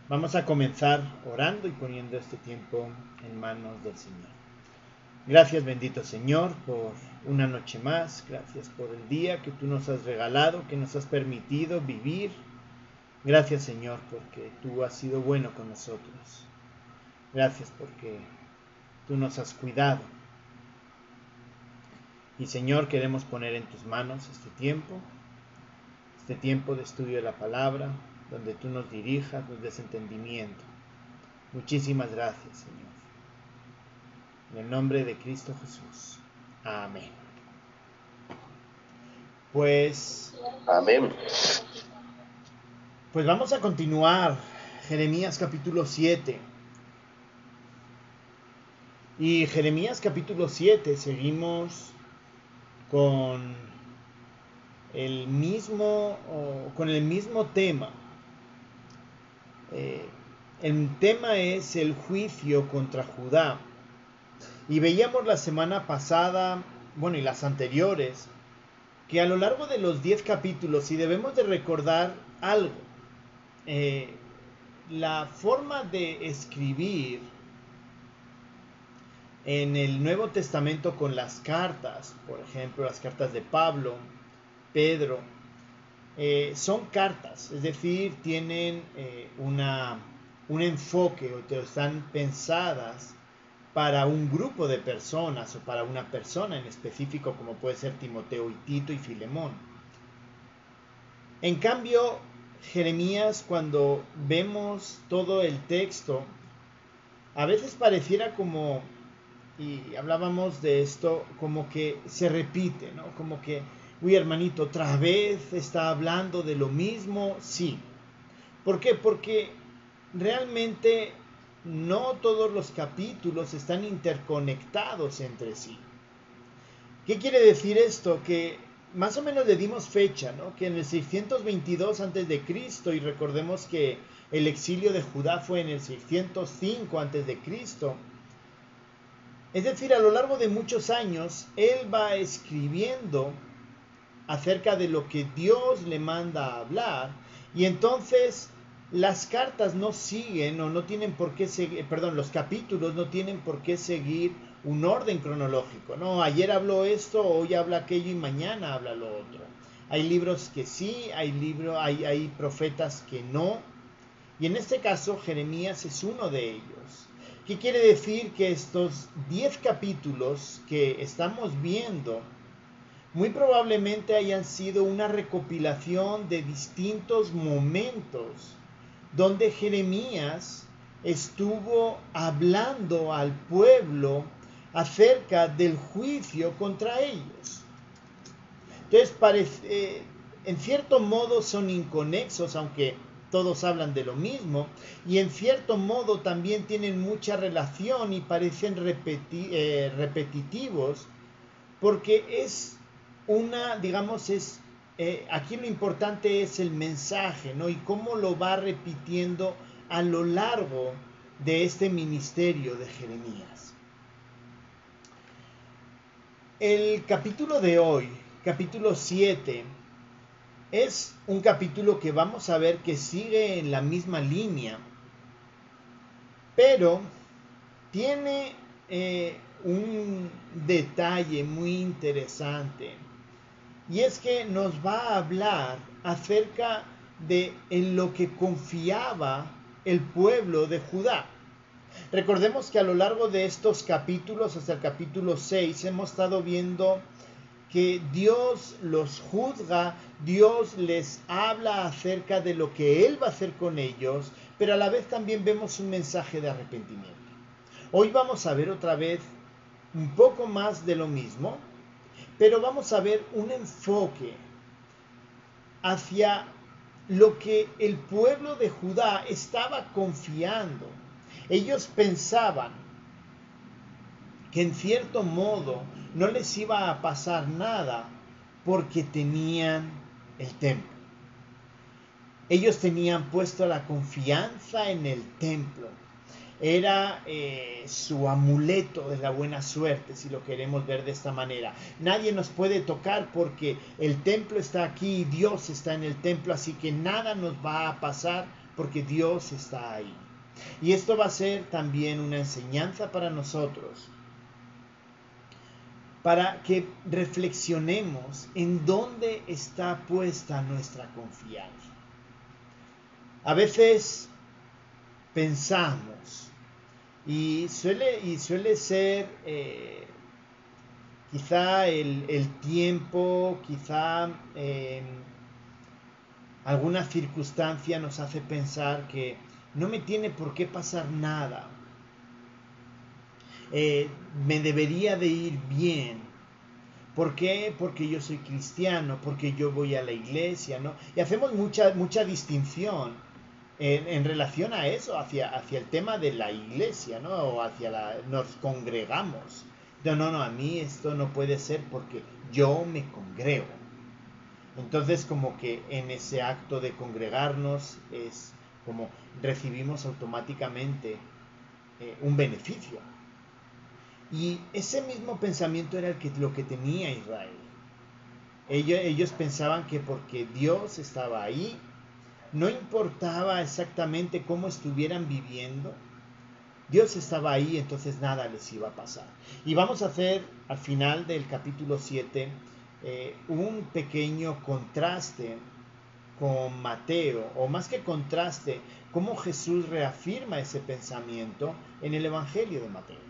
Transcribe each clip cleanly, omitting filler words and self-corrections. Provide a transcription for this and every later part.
Vamos a comenzar orando y poniendo este tiempo en manos del Señor. Gracias, bendito Señor, por una noche más. Gracias por el día que tú nos has regalado, que nos has permitido vivir. Gracias, Señor, porque tú has sido bueno con nosotros. Gracias porque tú nos has cuidado. Y, Señor, queremos poner en tus manos este tiempo de estudio de la palabra, donde tú nos dirijas, nos des entendimiento. Muchísimas gracias, Señor. En el nombre de Cristo Jesús. Amén. Amén. Pues vamos a continuar. Jeremías capítulo 7. Y Jeremías capítulo 7 seguimos con el mismo tema. El tema es el juicio contra Judá. Y veíamos la semana pasada, y las anteriores, que a lo largo de los 10 capítulos, y debemos de recordar algo, la forma de escribir en el Nuevo Testamento con las cartas, por ejemplo, las cartas de Pablo, Pedro, son cartas, es decir, tienen un enfoque, o están pensadas para un grupo de personas o para una persona en específico, como puede ser Timoteo y Tito y Filemón. En cambio, Jeremías, cuando vemos todo el texto, a veces pareciera como, y hablábamos de esto, como que se repite, ¿no? Como que, uy, hermanito, otra vez está hablando de lo mismo. Sí. ¿Por qué? Porque realmente no todos los capítulos están interconectados entre sí. ¿Qué quiere decir esto? Que más o menos le dimos fecha, ¿no? Que en el 622 a.C., y recordemos que el exilio de Judá fue en el 605 a.C., es decir, a lo largo de muchos años, él va escribiendo acerca de lo que Dios le manda a hablar, y entonces las cartas no siguen o no tienen por qué seguir, los capítulos no tienen por qué seguir un orden cronológico, no, ayer habló esto, hoy habla aquello y mañana habla lo otro. Hay libros que sí, hay profetas que no, y en este caso Jeremías es uno de ellos. ¿Qué quiere decir? Que estos 10 capítulos que estamos viendo muy probablemente hayan sido una recopilación de distintos momentos donde Jeremías estuvo hablando al pueblo acerca del juicio contra ellos. Entonces, en cierto modo son inconexos, aunque todos hablan de lo mismo, y en cierto modo también tienen mucha relación y parecen repetitivos, porque aquí lo importante es el mensaje, ¿no? Y cómo lo va repitiendo a lo largo de este ministerio de Jeremías. El capítulo de hoy, capítulo 7, es un capítulo que vamos a ver que sigue en la misma línea, pero tiene un detalle muy interesante, y es que nos va a hablar acerca de en lo que confiaba el pueblo de Judá. Recordemos que a lo largo de estos capítulos, hasta el capítulo 6, hemos estado viendo que Dios los juzga, Dios les habla acerca de lo que Él va a hacer con ellos, pero a la vez también vemos un mensaje de arrepentimiento. Hoy vamos a ver otra vez un poco más de lo mismo, pero vamos a ver un enfoque hacia lo que el pueblo de Judá estaba confiando. Ellos pensaban que en cierto modo no les iba a pasar nada porque tenían el templo. Ellos tenían puesto la confianza en el templo. Era su amuleto de la buena suerte, si lo queremos ver de esta manera. Nadie nos puede tocar porque el templo está aquí y Dios está en el templo, así que nada nos va a pasar porque Dios está ahí. Y esto va a ser también una enseñanza para nosotros, para que reflexionemos en dónde está puesta nuestra confianza. A veces pensamos, y suele ser quizá el tiempo, quizá alguna circunstancia nos hace pensar que no me tiene por qué pasar nada. Me debería de ir bien. ¿Por qué? Porque yo soy cristiano, porque yo voy a la iglesia, ¿no? Y hacemos mucha distinción en relación a eso, hacia el tema de la iglesia, ¿no? O nos congregamos. No, a mí esto no puede ser porque yo me congrego. Entonces, como que en ese acto de congregarnos es como recibimos automáticamente un beneficio. Y ese mismo pensamiento era lo que tenía Israel. Ellos pensaban que porque Dios estaba ahí, no importaba exactamente cómo estuvieran viviendo, Dios estaba ahí, entonces nada les iba a pasar. Y vamos a hacer al final del capítulo 7 un pequeño contraste con Mateo, o más que contraste, cómo Jesús reafirma ese pensamiento en el Evangelio de Mateo.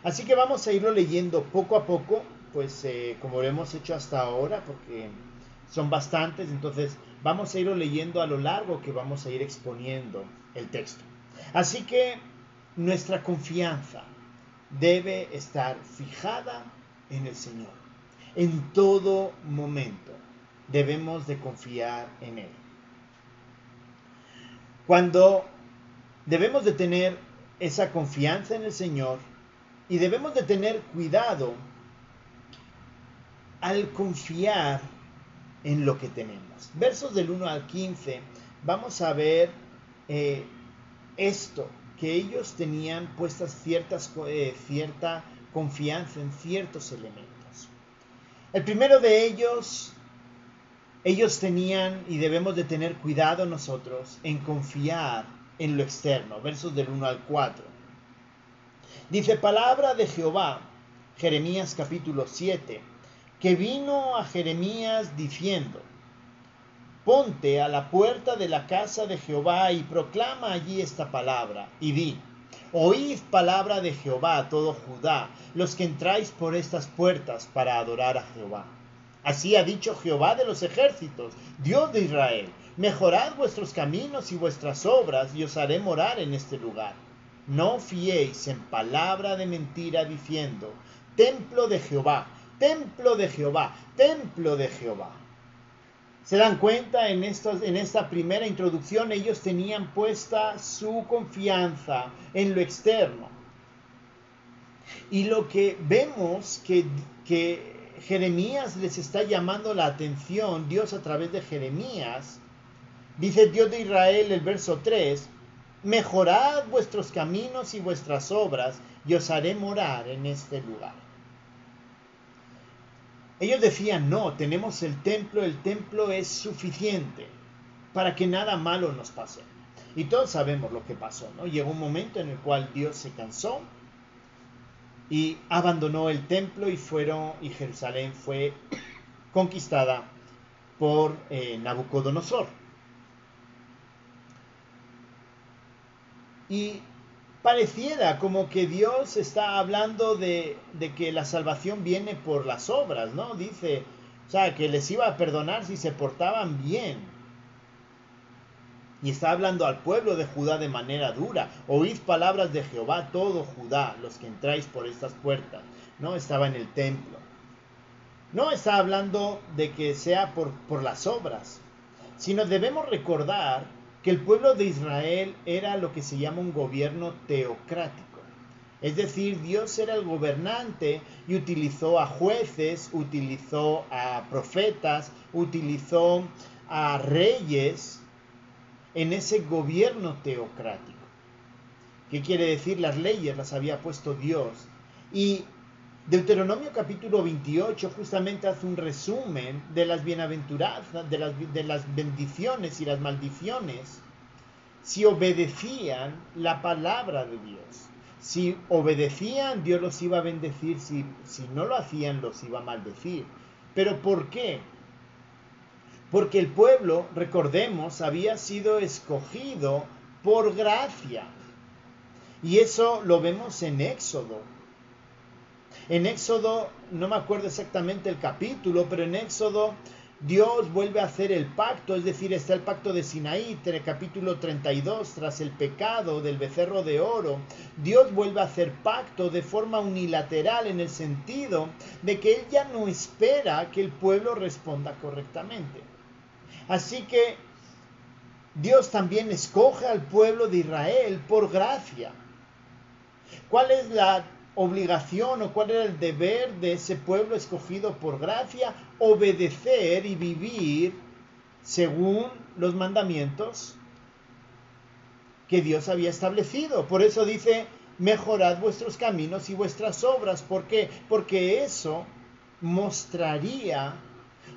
Así que vamos a irlo leyendo poco a poco, pues como lo hemos hecho hasta ahora, porque son bastantes, entonces vamos a irlo leyendo a lo largo que vamos a ir exponiendo el texto. Así que nuestra confianza debe estar fijada en el Señor. En todo momento debemos de confiar en Él. Cuando debemos de tener esa confianza en el Señor, y debemos de tener cuidado al confiar en lo que tenemos. Versos del 1 al 15, vamos a ver esto, que ellos tenían puestas cierta confianza en ciertos elementos. El primero de ellos tenían, y debemos de tener cuidado nosotros, en confiar en lo externo. Versos del 1 al 4. Dice, palabra de Jehová, Jeremías capítulo 7, que vino a Jeremías diciendo, ponte a la puerta de la casa de Jehová y proclama allí esta palabra, y di, oíd palabra de Jehová, todo Judá, los que entráis por estas puertas para adorar a Jehová. Así ha dicho Jehová de los ejércitos, Dios de Israel, mejorad vuestros caminos y vuestras obras, y os haré morar en este lugar. No fiéis en palabra de mentira diciendo, templo de Jehová, templo de Jehová, templo de Jehová. ¿Se dan cuenta? En esta primera introducción ellos tenían puesta su confianza en lo externo. Y lo que vemos que Jeremías les está llamando la atención, Dios a través de Jeremías, dice Dios de Israel, el verso 3, mejorad vuestros caminos y vuestras obras, y os haré morar en este lugar. Ellos decían, no, tenemos el templo es suficiente para que nada malo nos pase. Y todos sabemos lo que pasó, ¿no? Llegó un momento en el cual Dios se cansó y abandonó el templo y Jerusalén fue conquistada por Nabucodonosor. Y pareciera como que Dios está hablando de que la salvación viene por las obras, ¿no? Dice, o sea, que les iba a perdonar si se portaban bien. Y está hablando al pueblo de Judá de manera dura. Oíd palabras de Jehová, todo Judá, los que entráis por estas puertas. No estaba en el templo. No está hablando de que sea por las obras, sino debemos recordar que el pueblo de Israel era lo que se llama un gobierno teocrático. Es decir, Dios era el gobernante y utilizó a jueces, utilizó a profetas, utilizó a reyes en ese gobierno teocrático. ¿Qué quiere decir? Las leyes las había puesto Dios. Y Deuteronomio capítulo 28 justamente hace un resumen de las bienaventuranzas, de las bendiciones y las maldiciones si obedecían la palabra de Dios. Si obedecían, Dios los iba a bendecir. Si no lo hacían, los iba a maldecir. ¿Pero por qué? Porque el pueblo, recordemos, había sido escogido por gracia. Y eso lo vemos en Éxodo. En Éxodo, no me acuerdo exactamente el capítulo, pero en Éxodo Dios vuelve a hacer el pacto, es decir, está el pacto de Sinaí, en el capítulo 32, tras el pecado del becerro de oro. Dios vuelve a hacer pacto de forma unilateral, en el sentido de que Él ya no espera que el pueblo responda correctamente. Así que Dios también escoge al pueblo de Israel por gracia. ¿Cuál es la obligación o cuál era el deber de ese pueblo escogido por gracia? Obedecer y vivir según los mandamientos que Dios había establecido. Por eso dice, mejorad vuestros caminos y vuestras obras. ¿Por qué? Porque eso mostraría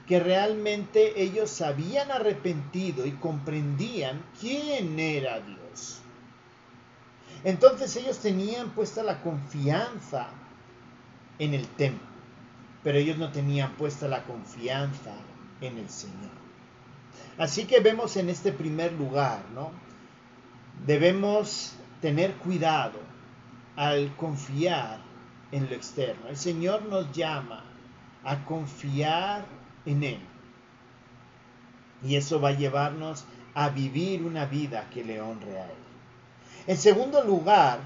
que realmente ellos se habían arrepentido y comprendían quién era Dios. Entonces ellos tenían puesta la confianza en el templo, pero ellos no tenían puesta la confianza en el Señor. Así que vemos en este primer lugar, ¿no? Debemos tener cuidado al confiar en lo externo. El Señor nos llama a confiar en Él. Y eso va a llevarnos a vivir una vida que le honre a Él. En segundo lugar,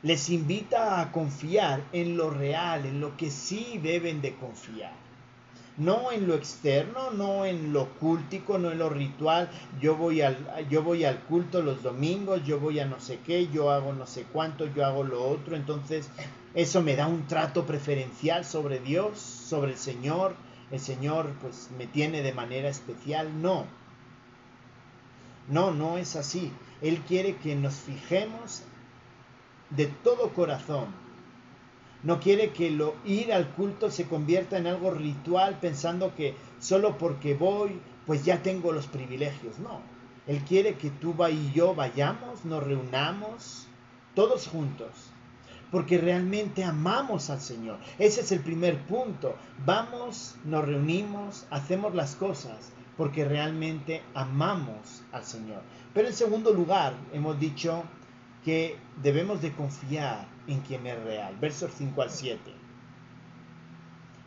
les invita a confiar en lo real, en lo que sí deben de confiar. No en lo externo, no en lo cultico, no en lo ritual. Yo voy al culto los domingos, yo voy a no sé qué, yo hago no sé cuánto, yo hago lo otro. Entonces, eso me da un trato preferencial sobre Dios, sobre el Señor. El Señor pues me tiene de manera especial. No es así. Él quiere que nos fijemos de todo corazón. No quiere que ir al culto se convierta en algo ritual, pensando que solo porque voy, pues ya tengo los privilegios. No, Él quiere que tú y yo vayamos, nos reunamos, todos juntos, porque realmente amamos al Señor. Ese es el primer punto. Vamos, nos reunimos, hacemos las cosas, porque realmente amamos al Señor. Pero en segundo lugar, hemos dicho que debemos de confiar en quien es real. Versos 5 al 7.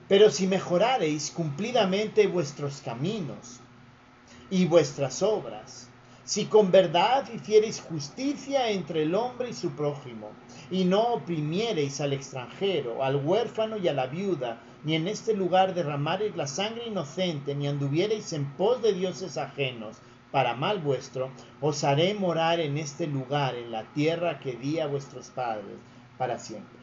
Pero si mejorareis cumplidamente vuestros caminos y vuestras obras, si con verdad hiciereis justicia entre el hombre y su prójimo, y no oprimiereis al extranjero, al huérfano y a la viuda, ni en este lugar derramareis la sangre inocente, ni anduviereis en pos de dioses ajenos, para mal vuestro, os haré morar en este lugar, en la tierra que di a vuestros padres, para siempre.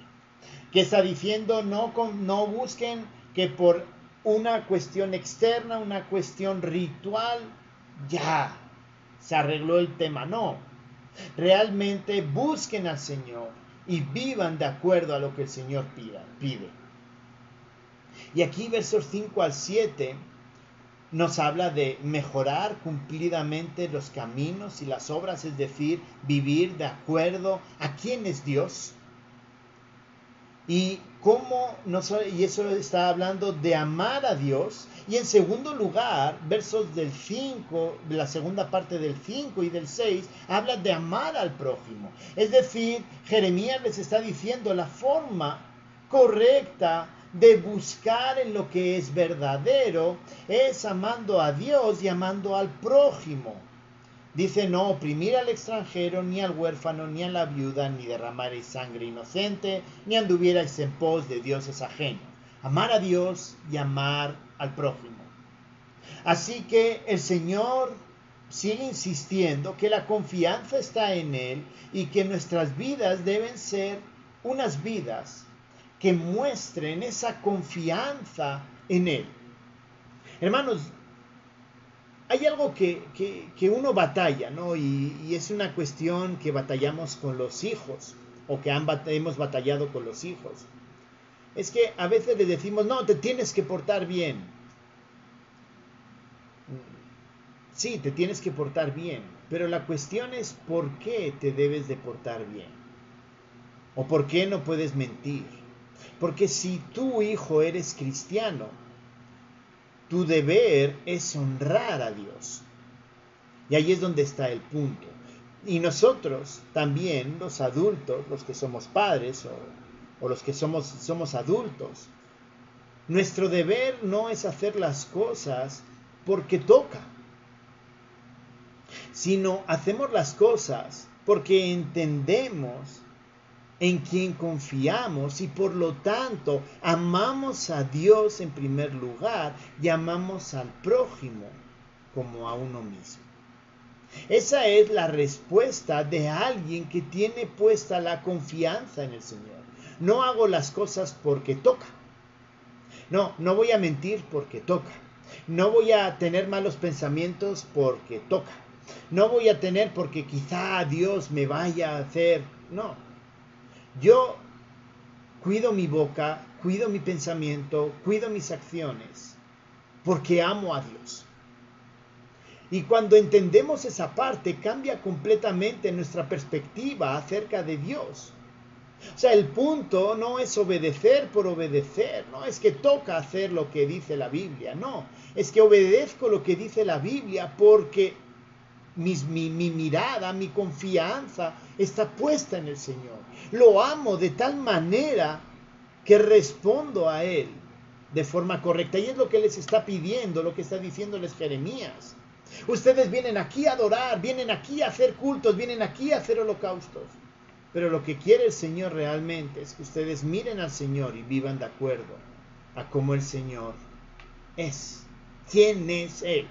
¿Qué está diciendo? No busquen que por una cuestión externa, una cuestión ritual, ya se arregló el tema. No, realmente busquen al Señor y vivan de acuerdo a lo que el Señor pide. Y aquí versos 5 al 7 nos habla de mejorar cumplidamente los caminos y las obras, es decir, vivir de acuerdo a quién es Dios. Y eso está hablando de amar a Dios. Y en segundo lugar, versos del 5, la segunda parte del 5 y del 6, habla de amar al prójimo. Es decir, Jeremías les está diciendo la forma correcta de buscar en lo que es verdadero, es amando a Dios y amando al prójimo. Dice, no oprimir al extranjero, ni al huérfano, ni a la viuda, ni derramaréis sangre inocente, ni anduvierais en pos de dioses ajenos. Amar a Dios y amar al prójimo. Así que el Señor sigue insistiendo que la confianza está en Él y que nuestras vidas deben ser unas vidas que muestren esa confianza en Él. Hermanos, hay algo que uno batalla, ¿no? Y es una cuestión que batallamos con los hijos, o que hemos batallado con los hijos. Es que a veces les decimos, no, te tienes que portar bien. Sí, te tienes que portar bien, pero la cuestión es por qué te debes de portar bien. ¿O por qué no puedes mentir? Porque si tú, hijo, eres cristiano, tu deber es honrar a Dios. Y ahí es donde está el punto. Y nosotros también, los adultos, los que somos padres o los que somos adultos, nuestro deber no es hacer las cosas porque toca, sino hacemos las cosas porque entendemos en quien confiamos y por lo tanto amamos a Dios en primer lugar y amamos al prójimo como a uno mismo. Esa es la respuesta de alguien que tiene puesta la confianza en el Señor. No hago las cosas porque toca. No voy a mentir porque toca. No voy a tener malos pensamientos porque toca. No voy a tener porque quizá Dios me vaya a hacer. No. Yo cuido mi boca, cuido mi pensamiento, cuido mis acciones porque amo a Dios. Y cuando entendemos esa parte, cambia completamente nuestra perspectiva acerca de Dios. O sea, el punto no es obedecer por obedecer, no es que toca hacer lo que dice la Biblia, no. Es que obedezco lo que dice la Biblia porque mi mirada, mi confianza está puesta en el Señor. Lo amo de tal manera que respondo a Él de forma correcta. Y es lo que les está pidiendo, lo que está diciéndoles Jeremías. Ustedes vienen aquí a adorar, vienen aquí a hacer cultos, vienen aquí a hacer holocaustos. Pero lo que quiere el Señor realmente es que ustedes miren al Señor y vivan de acuerdo a cómo el Señor es. ¿Quién es Él?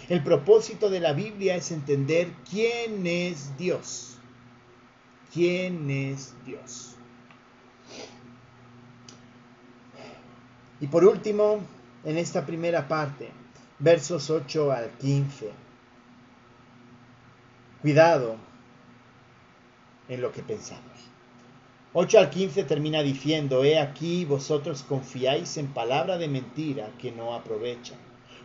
El propósito de la Biblia es entender quién es Dios. ¿Quién es Dios? Y por último, en esta primera parte, versos 8 al 15. Cuidado en lo que pensamos. 8 al 15 termina diciendo: He aquí vosotros confiáis en palabra de mentira que no aprovechan,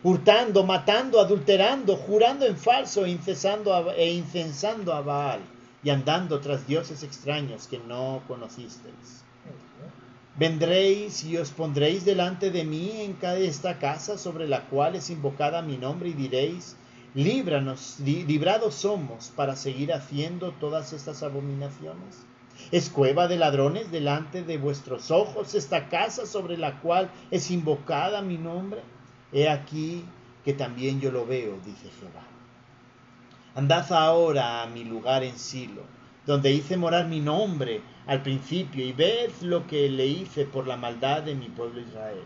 hurtando, matando, adulterando, jurando en falso e incensando a Baal, y andando tras dioses extraños que no conocisteis. Vendréis y os pondréis delante de mí en esta casa sobre la cual es invocada mi nombre, y diréis: líbranos, librados somos para seguir haciendo todas estas abominaciones. ¿Es cueva de ladrones delante de vuestros ojos esta casa sobre la cual es invocada mi nombre? He aquí que también yo lo veo, dice Jehová. Andad ahora a mi lugar en Silo, donde hice morar mi nombre al principio, y ved lo que le hice por la maldad de mi pueblo Israel.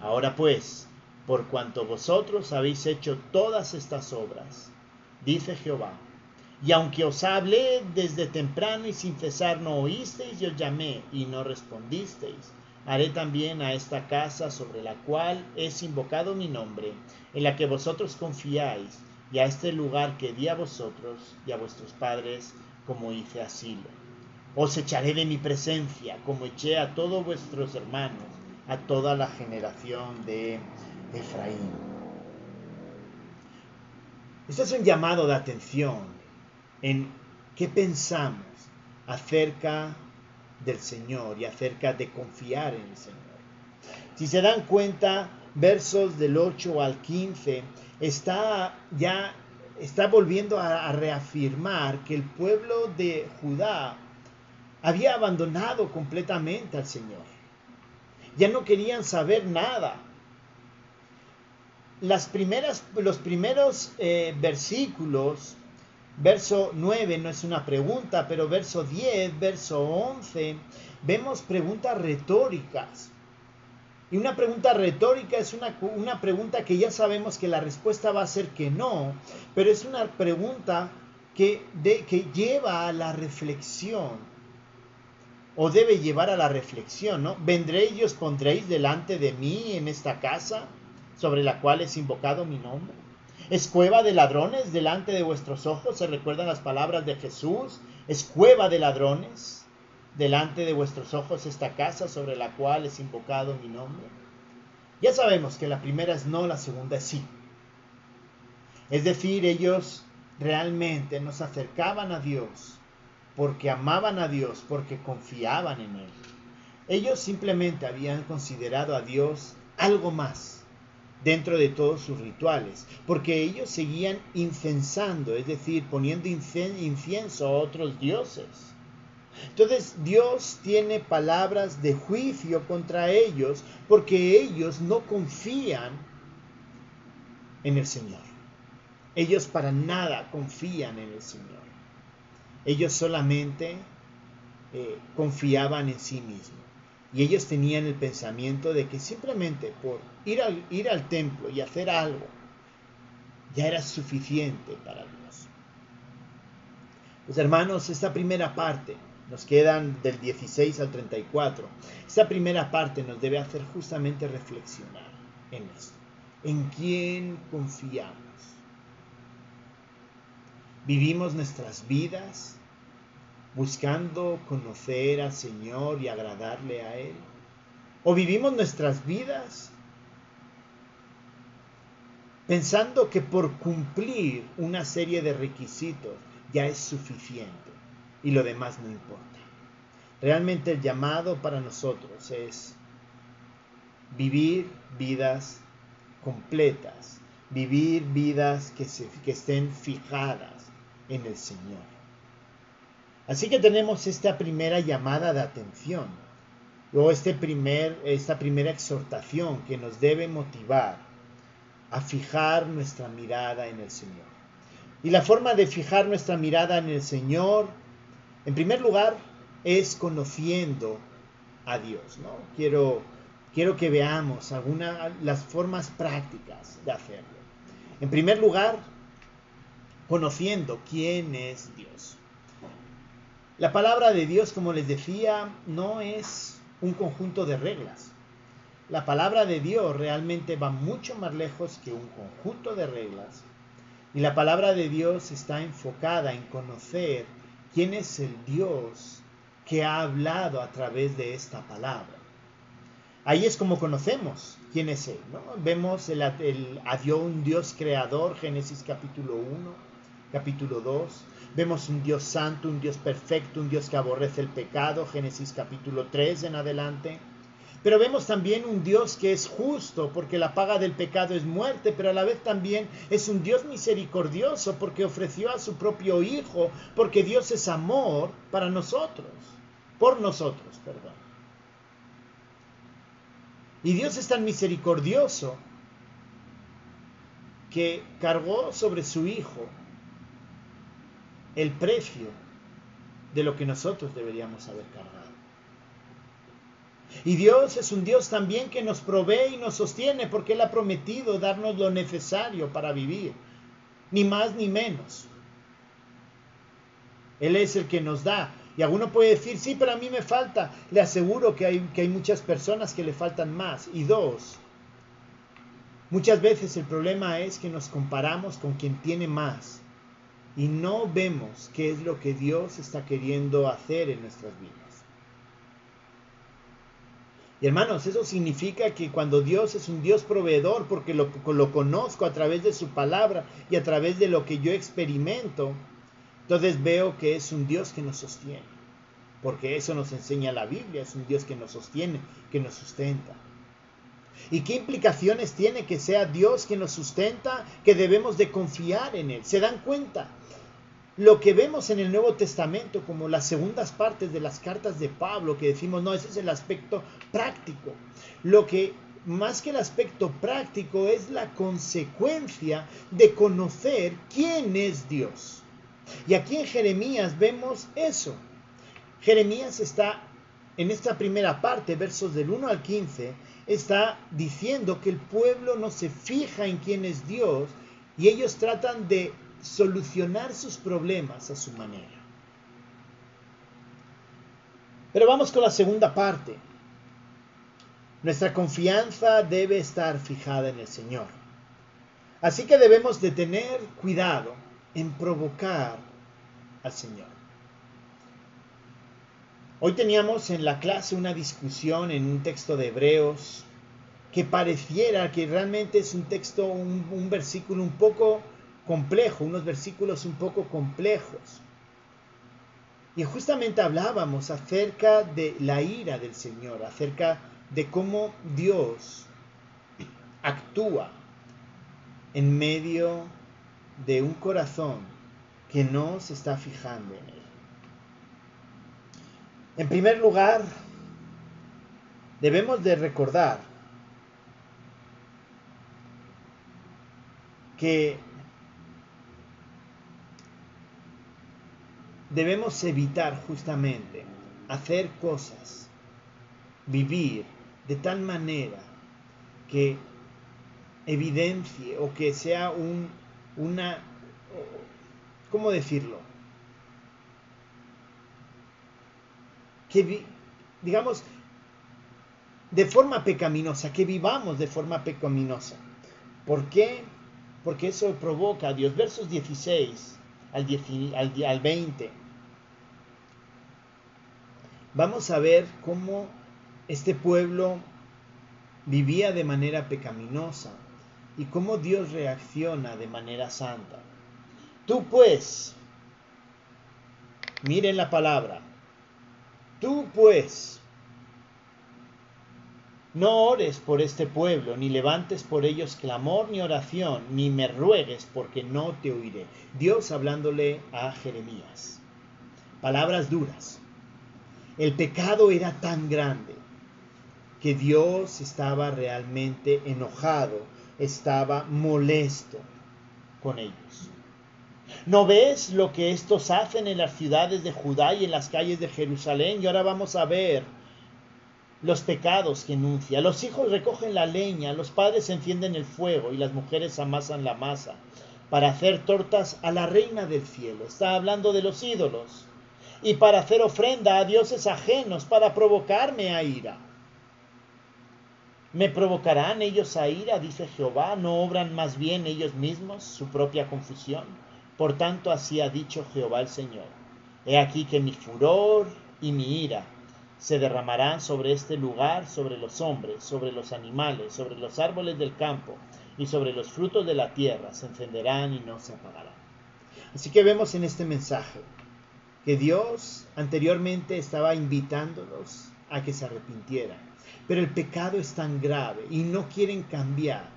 Ahora pues, por cuanto vosotros habéis hecho todas estas obras, dice Jehová, y aunque os hablé desde temprano y sin cesar no oísteis, y os llamé y no respondisteis, haré también a esta casa sobre la cual es invocado mi nombre, en la que vosotros confiáis, y a este lugar que di a vosotros y a vuestros padres, como hice a Silo. Os echaré de mi presencia, como eché a todos vuestros hermanos, a toda la generación de Efraín. Esto es un llamado de atención en qué pensamos acerca del Señor y acerca de confiar en el Señor. Si se dan cuenta, versos del 8 al 15 está volviendo a reafirmar que el pueblo de Judá había abandonado completamente al Señor. Ya no querían saber nada. Los primeros versículos, verso 9 no es una pregunta, pero verso 10, verso 11, vemos preguntas retóricas. Y una pregunta retórica es una pregunta que ya sabemos que la respuesta va a ser que no, pero es una pregunta que lleva a la reflexión, o debe llevar a la reflexión, ¿no? ¿Vendréis y os pondréis delante de mí en esta casa sobre la cual es invocado mi nombre? ¿Es cueva de ladrones delante de vuestros ojos? ¿Se recuerdan las palabras de Jesús? ¿Es cueva de ladrones delante de vuestros ojos esta casa sobre la cual es invocado mi nombre? Ya sabemos que la primera es no, la segunda es sí. Es decir, ellos realmente nos acercaban a Dios porque amaban a Dios, porque confiaban en Él. Ellos simplemente habían considerado a Dios algo más dentro de todos sus rituales, porque ellos seguían incensando, es decir, poniendo incienso a otros dioses. Entonces Dios tiene palabras de juicio contra ellos porque ellos no confían en el Señor. Ellos para nada confían en el Señor. Ellos solamente confiaban en sí mismos. Y ellos tenían el pensamiento de que simplemente por ir al templo y hacer algo ya era suficiente para Dios. Pues hermanos, esta primera parte, nos quedan del 16 al 34, esta primera parte nos debe hacer justamente reflexionar en esto. ¿En quién confiamos? ¿Vivimos nuestras vidas buscando conocer al Señor y agradarle a Él? ¿O vivimos nuestras vidas pensando que por cumplir una serie de requisitos ya es suficiente y lo demás no importa? Realmente el llamado para nosotros es vivir vidas completas, vivir vidas que estén fijadas en el Señor. Así que tenemos esta primera llamada de atención, o esta primera exhortación que nos debe motivar a fijar nuestra mirada en el Señor. Y la forma de fijar nuestra mirada en el Señor, en primer lugar, es conociendo a Dios, ¿no? Quiero que veamos las formas prácticas de hacerlo. En primer lugar, conociendo quién es Dios. La palabra de Dios, como les decía, no es un conjunto de reglas. La palabra de Dios realmente va mucho más lejos que un conjunto de reglas. Y la palabra de Dios está enfocada en conocer quién es el Dios que ha hablado a través de esta palabra. Ahí es como conocemos quién es Él, ¿no? Vemos a Dios, un Dios creador, Génesis capítulo 1, capítulo 2. Vemos un Dios santo, un Dios perfecto, un Dios que aborrece el pecado, Génesis capítulo 3 en adelante. Pero vemos también un Dios que es justo, porque la paga del pecado es muerte, pero a la vez también es un Dios misericordioso, porque ofreció a su propio Hijo, porque Dios es amor para nosotros, por nosotros, perdón. Y Dios es tan misericordioso que cargó sobre su Hijo el precio de lo que nosotros deberíamos haber cargado. Y Dios es un Dios también que nos provee y nos sostiene, porque Él ha prometido darnos lo necesario para vivir, ni más ni menos. Él es el que nos da. Y alguno puede decir, sí, pero a mí me falta. Le aseguro que hay muchas personas que le faltan más. Y dos, muchas veces el problema es que nos comparamos con quien tiene más y no vemos qué es lo que Dios está queriendo hacer en nuestras vidas. Y hermanos, eso significa que cuando Dios es un Dios proveedor, porque lo conozco a través de su palabra y a través de lo que yo experimento, entonces veo que es un Dios que nos sostiene, porque eso nos enseña la Biblia, es un Dios que nos sostiene, que nos sustenta. ¿Y qué implicaciones tiene que sea Dios que nos sustenta, que debemos de confiar en Él? ¿Se dan cuenta? Lo que vemos en el Nuevo Testamento, como las segundas partes de las cartas de Pablo, que decimos, no, ese es el aspecto práctico. Lo que más que el aspecto práctico es la consecuencia de conocer quién es Dios. Y aquí en Jeremías vemos eso. Jeremías está en esta primera parte, versos del 1 al 15, está diciendo que el pueblo no se fija en quién es Dios y ellos tratan de solucionar sus problemas a su manera. Pero vamos con la segunda parte. Nuestra confianza debe estar fijada en el Señor. Así que debemos de tener cuidado en provocar al Señor. Hoy teníamos en la clase una discusión en un texto de Hebreos que pareciera que realmente es un texto, un versículo un poco complejo, unos versículos un poco complejos. Y justamente hablábamos acerca de la ira del Señor, acerca de cómo Dios actúa en medio de un corazón que no se está fijando en él. En primer lugar, debemos de recordar que debemos evitar justamente hacer cosas, vivir de tal manera que evidencie o que sea una, ¿cómo decirlo? Que digamos, de forma pecaminosa, que vivamos de forma pecaminosa. ¿Por qué? Porque eso provoca a Dios. Versos 16 al 20. Vamos a ver cómo este pueblo vivía de manera pecaminosa y cómo Dios reacciona de manera santa. Tú pues, miren la palabra, tú pues, no ores por este pueblo, ni levantes por ellos clamor ni oración, ni me ruegues, porque no te oiré. Dios hablándole a Jeremías. Palabras duras. El pecado era tan grande que Dios estaba realmente enojado, estaba molesto con ellos. ¿No ves lo que estos hacen en las ciudades de Judá y en las calles de Jerusalén? Y ahora vamos a ver los pecados que enuncia. Los hijos recogen la leña, los padres encienden el fuego y las mujeres amasan la masa para hacer tortas a la reina del cielo. Está hablando de los ídolos. Y para hacer ofrenda a dioses ajenos, para provocarme a ira. ¿Me provocarán ellos a ira? Dice Jehová. ¿No obran más bien ellos mismos su propia confusión? Por tanto, así ha dicho Jehová el Señor. He aquí que mi furor y mi ira se derramarán sobre este lugar, sobre los hombres, sobre los animales, sobre los árboles del campo y sobre los frutos de la tierra. Se encenderán y no se apagarán. Así que vemos en este mensaje que Dios anteriormente estaba invitándolos a que se arrepintieran. Pero el pecado es tan grave y no quieren cambiar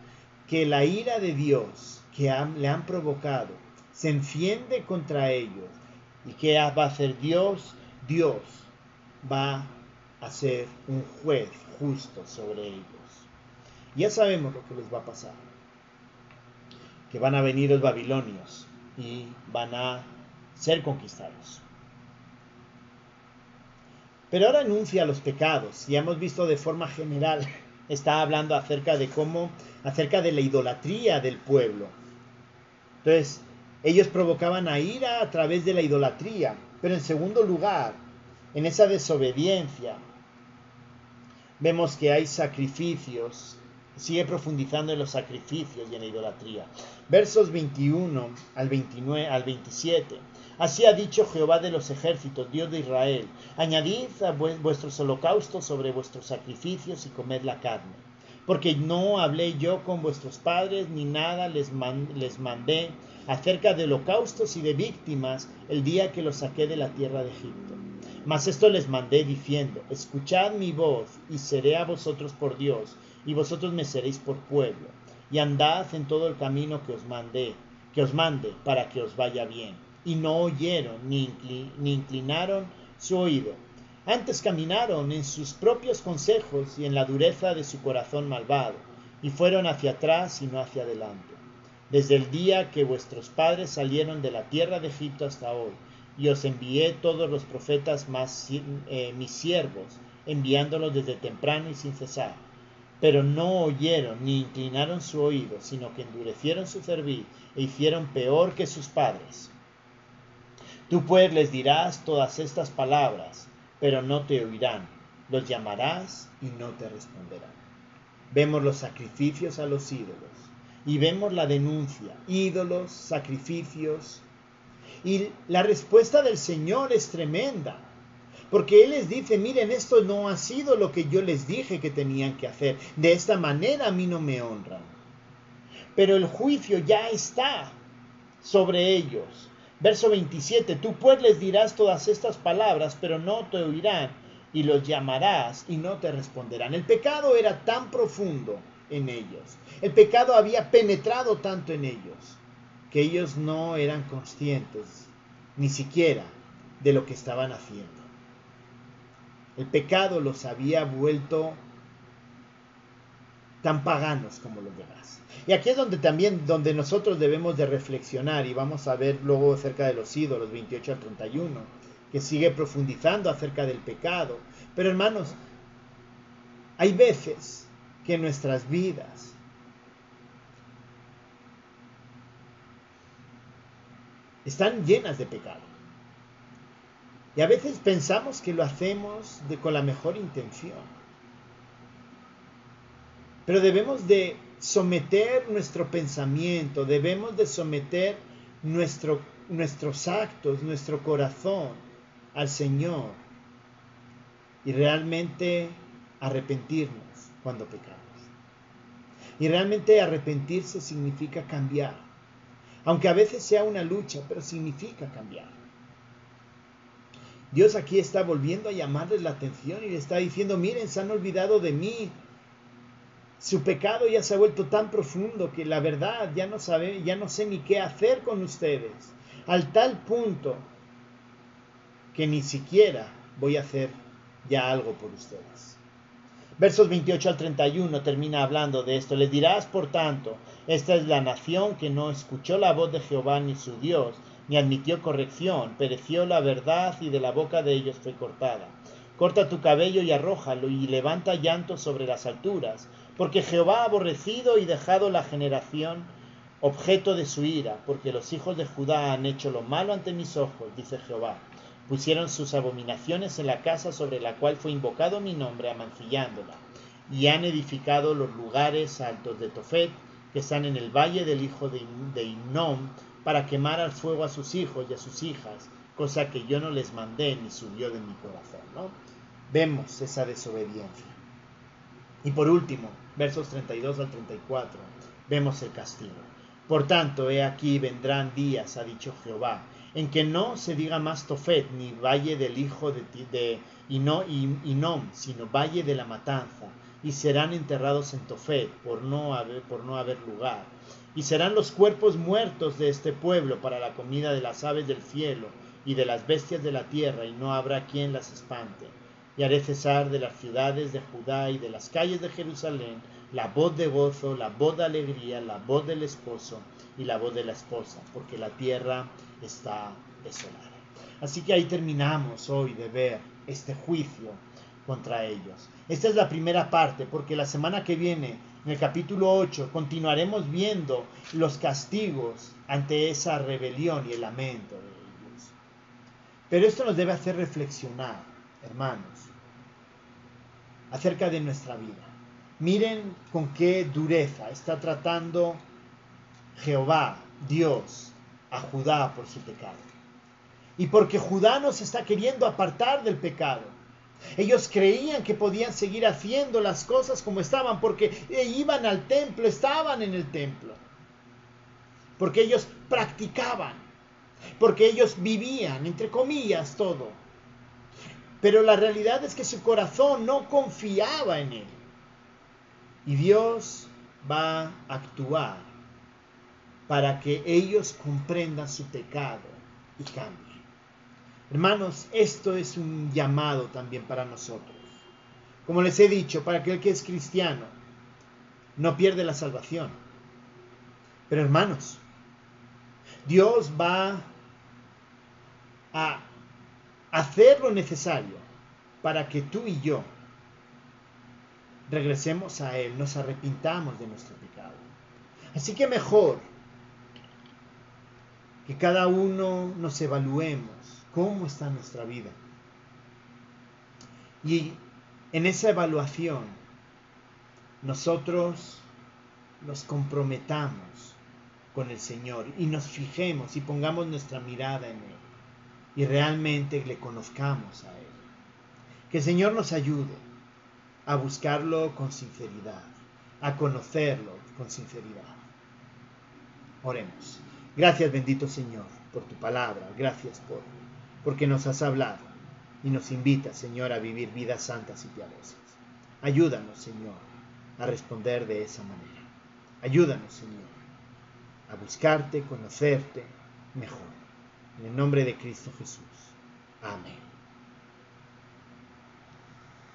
que la ira de Dios que le han provocado se enciende contra ellos. ¿Y qué va a hacer Dios? Dios va a ser un juez justo sobre ellos. Ya sabemos lo que les va a pasar. Que van a venir los babilonios y van a ser conquistados. Pero ahora anuncia los pecados. Ya hemos visto de forma general. Está hablando acerca de la idolatría del pueblo. Entonces, ellos provocaban a ira a través de la idolatría. Pero en segundo lugar, en esa desobediencia, vemos que hay sacrificios. Sigue profundizando en los sacrificios y en la idolatría. Versos 21 al 27. Así ha dicho Jehová de los ejércitos, Dios de Israel: añadid a vuestros holocaustos sobre vuestros sacrificios y comed la carne. Porque no hablé yo con vuestros padres, ni nada les mandé acerca de holocaustos y de víctimas el día que los saqué de la tierra de Egipto. Mas esto les mandé diciendo: escuchad mi voz, y seré a vosotros por Dios, y vosotros me seréis por pueblo. Y andad en todo el camino que os mande, para que os vaya bien. Y no oyeron, ni inclinaron su oído. Antes caminaron en sus propios consejos y en la dureza de su corazón malvado, y fueron hacia atrás y no hacia adelante. Desde el día que vuestros padres salieron de la tierra de Egipto hasta hoy, y os envié todos los profetas mis siervos, enviándolos desde temprano y sin cesar. Pero no oyeron ni inclinaron su oído, sino que endurecieron su cerviz e hicieron peor que sus padres. Tú pues les dirás todas estas palabras, pero no te oirán. Los llamarás y no te responderán. Vemos los sacrificios a los ídolos y vemos la denuncia: ídolos, sacrificios. Y la respuesta del Señor es tremenda, porque Él les dice: miren, esto no ha sido lo que yo les dije que tenían que hacer. De esta manera a mí no me honran. Pero el juicio ya está. sobre ellos. Verso 27, tú pues les dirás todas estas palabras, pero no te oirán, y los llamarás y no te responderán. El pecado era tan profundo en ellos, el pecado había penetrado tanto en ellos, que ellos no eran conscientes ni siquiera de lo que estaban haciendo. El pecado los había vuelto tan paganos como los demás. Y aquí es donde nosotros debemos de reflexionar, y vamos a ver luego acerca de los ídolos, 28 al 31, que sigue profundizando acerca del pecado. Pero hermanos, hay veces que nuestras vidas están llenas de pecado. Y a veces pensamos que lo hacemos con la mejor intención. Pero debemos de someter nuestro pensamiento, debemos de someter nuestros actos, nuestro corazón al Señor y realmente arrepentirnos cuando pecamos. Y realmente arrepentirse significa cambiar. Aunque a veces sea una lucha, pero significa cambiar. Dios aquí está volviendo a llamarles la atención y le está diciendo, miren, se han olvidado de mí. Su pecado ya se ha vuelto tan profundo que la verdad ya no sé ni qué hacer con ustedes. Al tal punto que ni siquiera voy a hacer ya algo por ustedes. Versos 28 al 31 termina hablando de esto. Les dirás, por tanto, esta es la nación que no escuchó la voz de Jehová ni su Dios, ni admitió corrección. Pereció la verdad y de la boca de ellos fue cortada. Corta tu cabello y arrójalo, y levanta llanto sobre las alturas, porque Jehová ha aborrecido y dejado la generación objeto de su ira, porque los hijos de Judá han hecho lo malo ante mis ojos, dice Jehová. Pusieron sus abominaciones en la casa sobre la cual fue invocado mi nombre, amancillándola, y han edificado los lugares altos de Tofet, que están en el valle del hijo de Hinnom, para quemar al fuego a sus hijos y a sus hijas, cosa que yo no les mandé ni subió de mi corazón, ¿no? Vemos esa desobediencia. Y por último, versos 32 al 34, vemos el castigo. Por tanto, he aquí vendrán días, ha dicho Jehová, en que no se diga más Tofet, ni valle del hijo de Hinnom, sino valle de la matanza, y serán enterrados en Tofet, por no haber lugar. Y serán los cuerpos muertos de este pueblo para la comida de las aves del cielo y de las bestias de la tierra, y no habrá quien las espante. Y haré cesar de las ciudades de Judá y de las calles de Jerusalén la voz de gozo, la voz de alegría, la voz del esposo y la voz de la esposa, porque la tierra está desolada. Así que ahí terminamos hoy de ver este juicio contra ellos. Esta es la primera parte, porque la semana que viene, en el capítulo 8, continuaremos viendo los castigos ante esa rebelión y el lamento de ellos. Pero esto nos debe hacer reflexionar, hermanos, acerca de nuestra vida. Miren con qué dureza está tratando Jehová, Dios, a Judá por su pecado. Y porque Judá no se está queriendo apartar del pecado. Ellos creían que podían seguir haciendo las cosas como estaban, porque iban al templo, estaban en el templo. Porque ellos practicaban, porque ellos vivían, entre comillas, todo. Pero la realidad es que su corazón no confiaba en él. Y Dios va a actuar para que ellos comprendan su pecado y cambien. Hermanos, esto es un llamado también para nosotros. Como les he dicho, para aquel que es cristiano, no pierde la salvación. Pero hermanos, Dios va a hacer lo necesario para que tú y yo regresemos a Él, nos arrepintamos de nuestro pecado. Así que mejor que cada uno nos evaluemos cómo está nuestra vida. Y en esa evaluación nosotros nos comprometamos con el Señor y nos fijemos y pongamos nuestra mirada en Él y realmente le conozcamos a Él. Que el Señor nos ayude a buscarlo con sinceridad, a conocerlo con sinceridad. Oremos. Gracias, bendito Señor, por tu palabra. Gracias porque nos has hablado y nos invitas, Señor, a vivir vidas santas y piadosas. Ayúdanos, Señor, a responder de esa manera. Ayúdanos, Señor, a buscarte, conocerte mejor. En el nombre de Cristo Jesús. Amén.